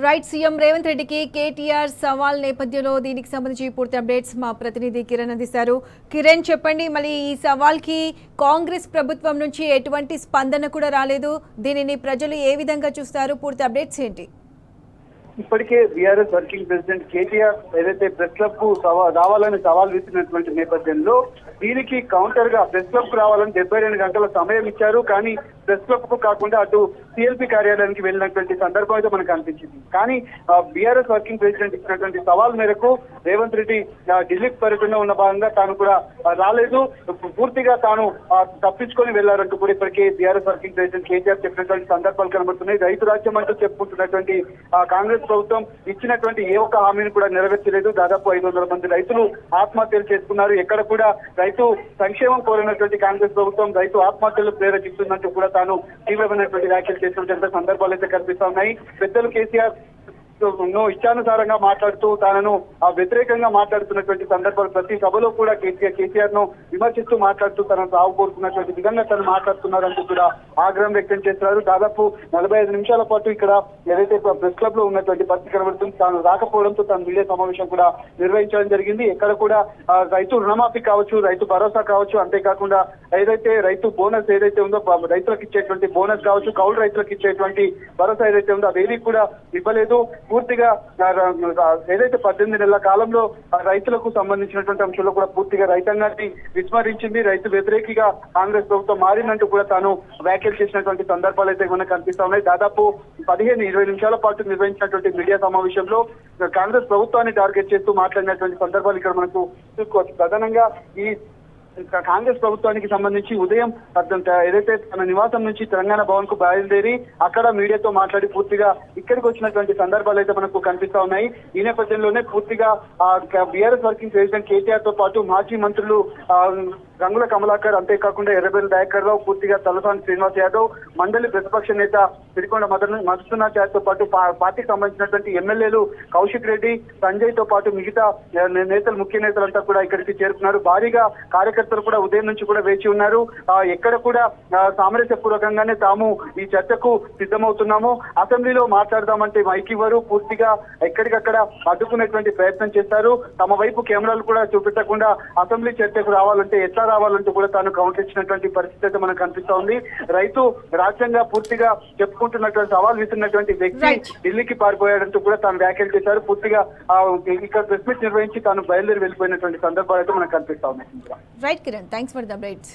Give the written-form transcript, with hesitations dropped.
Right CM Revanth రెడ్డికి కేటీఆర్ సవాల్ నేపథ్యంలో దీనికి సంబంధించి పూర్తి అప్డేట్స్ మా ప్రతినిధి కిరణ్ అందిస్తారు. కిరణ్ చెప్పండి, మళ్ళీ ఈ సవాల్కి కాంగ్రెస్ ప్రభుత్వం నుంచి ఎటువంటి స్పందన కూడా రాలేదు. దీనిని ప్రజలు ఏ విధంగా చూస్తారు? పూర్తి అప్డేట్స్ ఏంటి? ఇప్పటికే బీఆర్ఎస్ వర్కింగ్ ప్రెసిడెంట్ కేటీఆర్ ఏదైతే ప్రెస్ క్లబ్ కు రావాలని సవాల్ విసిరినటువంటి నేపథ్యంలో దీనికి కౌంటర్ గా ప్రెస్ క్లబ్ కు రావాలని 72 గంటల సమయం ఇచ్చారు. కానీ ప్రెస్ క్లబ్ కు కాకుండా అటు సిఎల్పి కార్యాలయానికి వెళ్ళినటువంటి సందర్భం అయితే మనకు అనిపించింది. కానీ బీఆర్ఎస్ వర్కింగ్ ప్రెసిడెంట్ ఇచ్చినటువంటి సవాల్ మేరకు రేవంత్ రెడ్డి ఢిల్లీ పర్యటనలో ఉన్న భాగంగా తాను కూడా రాలేదు, పూర్తిగా తాను తప్పించుకొని వెళ్లారంటూ కూడా ఇప్పటికే బీఆర్ఎస్ వర్కింగ్ ప్రెసిడెంట్ కేటీఆర్ చెప్పినటువంటి సందర్భాలు కనబడుతున్నాయి. రైతు రాజ్యం అంటూ చెప్పుకుంటున్నటువంటి కాంగ్రెస్ ప్రభుత్వం ఇచ్చినటువంటి ఏ ఒక్క హామీని కూడా నెరవేర్చలేదు. దాదాపు 500 మంది రైతులు ఆత్మహత్యలు చేసుకున్నారు. ఎక్కడ కూడా రైతు సంక్షేమం కోరినటువంటి కాంగ్రెస్ ప్రభుత్వం రైతు ఆత్మహత్యలు ప్రేరేపిస్తుందంటూ కూడా తాను తీవ్రమైనటువంటి వ్యాఖ్యలు చేస్తున్నటువంటి సందర్భాలు అయితే కనిపిస్తా ఉన్నాయి. పెద్దలు కేసీఆర్ ఇష్టానుసారంగా మాట్లాడుతూ తనను వ్యతిరేకంగా మాట్లాడుతున్నటువంటి సందర్భాలు ప్రతి సభలో కూడా కేసీఆర్ ను విమర్శిస్తూ మాట్లాడుతూ తనను సాగు కోరుకున్నటువంటి విధంగా తను మాట్లాడుతున్నారంటూ కూడా ఆగ్రహం వ్యక్తం చేస్తున్నారు. దాదాపు 45 నిమిషాల పాటు ఇక్కడ ఏదైతే ప్రెస్ క్లబ్ లో ఉన్నటువంటి పరిస్థితి కనబడుతుంది. తాను రాకపోవడంతో తన మీడియా సమావేశం కూడా నిర్వహించడం జరిగింది. ఎక్కడ కూడా రైతు రుణమాఫీ కావచ్చు, రైతు భరోసా కావచ్చు, అంతేకాకుండా ఏదైతే రైతు బోనస్ ఏదైతే ఉందో రైతులకు ఇచ్చేటువంటి బోనస్ కావచ్చు, కౌలు రైతులకు ఇచ్చేటువంటి భరోసా ఏదైతే ఉందో అదేది కూడా ఇవ్వలేదు. పూర్తిగా ఏదైతే 18 నెలల కాలంలో రైతులకు సంబంధించినటువంటి అంశంలో కూడా పూర్తిగా రైతాంగాన్ని విస్మరించింది. రైతు వ్యతిరేకిగా కాంగ్రెస్ ప్రభుత్వం మారిందంటూ కూడా తాను వ్యాఖ్యలు చేసినటువంటి సందర్భాలు అయితే మనకు కనిపిస్తా ఉన్నాయి. దాదాపు 15-20 నిమిషాల పాటు నిర్వహించినటువంటి మీడియా సమావేశంలో కాంగ్రెస్ ప్రభుత్వాన్ని టార్గెట్ చేస్తూ మాట్లాడినటువంటి సందర్భాలు ఇక్కడ మనకు చూసుకోవచ్చు. ప్రధానంగా ఈ కాంగ్రెస్ ప్రభుత్వానికి సంబంధించి ఉదయం ఏదైతే తన నివాసం నుంచి తెలంగాణ భవన్ కు బయలుదేరి అక్కడ మీడియాతో మాట్లాడి పూర్తిగా ఇక్కడికి వచ్చినటువంటి సందర్భాలు అయితే మనకు కనిపిస్తా ఉన్నాయి. ఈ నేపథ్యంలోనే పూర్తిగా బీఆర్ఎస్ వర్కింగ్ ప్రెసిడెంట్ కేటీఆర్ తో పాటు మాజీ మంత్రులు గంగుల కమలాకర్, అంతేకాకుండా ఎర్రబెల్లి దయాకర్ రావు, పూర్తిగా తలసాని శ్రీనివాస్ యాదవ్, మండలి ప్రతిపక్ష నేత సిరికొండ మధుసూదన్ చారి తో పాటు పార్టీకి సంబంధించినటువంటి ఎమ్మెల్యేలు కౌశిక్ రెడ్డి, సంజయ్ తో పాటు మిగతా నేతలు, ముఖ్య నేతలంతా కూడా ఇక్కడికి చేరుకున్నారు. భారీగా కార్యకర్తలు కూడా ఉదయం నుంచి కూడా వేచి ఉన్నారు. ఎక్కడ కూడా సామరస్యపూర్వకంగానే తాము ఈ చర్చకు సిద్ధమవుతున్నాము, అసెంబ్లీలో మాట్లాడదామంటే మైక్ ఇవ్వరు, పూర్తిగా ఎక్కడికక్కడ అడ్డుకునేటువంటి ప్రయత్నం చేస్తారు. తమ వైపు కెమెరాలు కూడా చూపెట్టకుండా అసెంబ్లీ చర్చకు రావాలంటే ఎట్లా రావాలంటూ కూడా తాను కౌంటర్ ఇచ్చినటువంటి పరిస్థితి అయితే మనకు కనిపిస్తా ఉంది. రైతు రాజ్యంగా పూర్తిగా చెప్పుకుంటున్నటువంటి సవాల్ విసిరినటువంటి వ్యక్తి ఢిల్లీకి పారిపోయాడంటూ కూడా తాను వ్యాఖ్యలు చేశారు. పూర్తిగా ఇక్కడ ప్రెస్ మీట్ నిర్వహించి తాను బయలుదేరి వెళ్ళిపోయినటువంటి సందర్భాలు అయితే మనకు కనిపిస్తా ఉన్నాయి. Right Kiran, thanks for the updates.